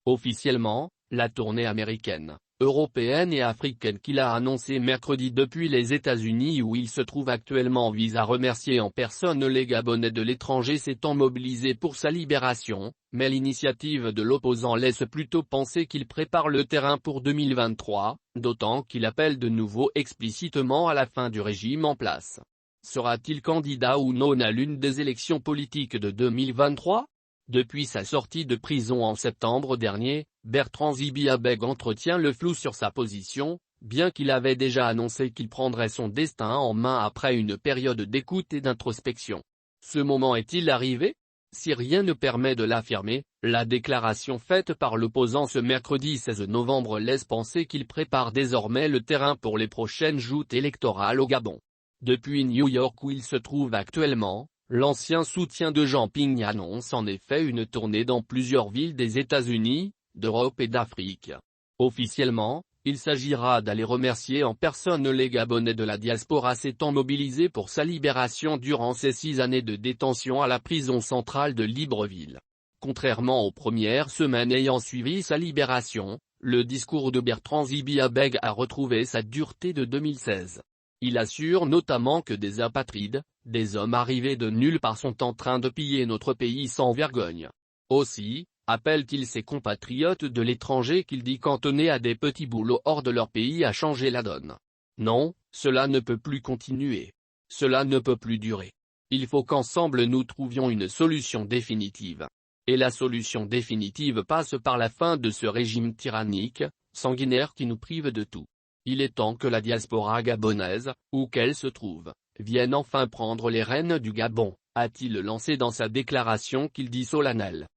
Officiellement, la tournée américaine, européenne et africaine qu'il a annoncée mercredi depuis les États-Unis où il se trouve actuellement vise à remercier en personne les Gabonais de l'étranger s'étant mobilisés pour sa libération, mais l'initiative de l'opposant laisse plutôt penser qu'il prépare le terrain pour 2023, d'autant qu'il appelle de nouveau explicitement à la fin du régime en place. Sera-t-il candidat ou non à l'une des élections politiques de 2023 ? Depuis sa sortie de prison en septembre dernier, Bertrand Zibiabeg entretient le flou sur sa position, bien qu'il avait déjà annoncé qu'il prendrait son destin en main après une période d'écoute et d'introspection. Ce moment est-il arrivé ? Si rien ne permet de l'affirmer, la déclaration faite par l'opposant ce mercredi 16 novembre laisse penser qu'il prépare désormais le terrain pour les prochaines joutes électorales au Gabon. Depuis New York où il se trouve actuellement, l'ancien soutien de Jean Ping annonce en effet une tournée dans plusieurs villes des États-Unis, d'Europe et d'Afrique. Officiellement, il s'agira d'aller remercier en personne les Gabonais de la diaspora s'étant mobilisés pour sa libération durant ces 6 années de détention à la prison centrale de Libreville. Contrairement aux premières semaines ayant suivi sa libération, le discours de Bertrand Zibiabeg a retrouvé sa dureté de 2016. Il assure notamment que des apatrides, des hommes arrivés de nulle part sont en train de piller notre pays sans vergogne. Aussi, appelle-t-il ses compatriotes de l'étranger qu'il dit cantonnés à des petits boulots hors de leur pays à changer la donne. Non, cela ne peut plus continuer. Cela ne peut plus durer. Il faut qu'ensemble nous trouvions une solution définitive. Et la solution définitive passe par la fin de ce régime tyrannique, sanguinaire qui nous prive de tout. Il est temps que la diaspora gabonaise, où qu'elle se trouve, vienne enfin prendre les rênes du Gabon, a-t-il lancé dans sa déclaration qu'il dit solennelle.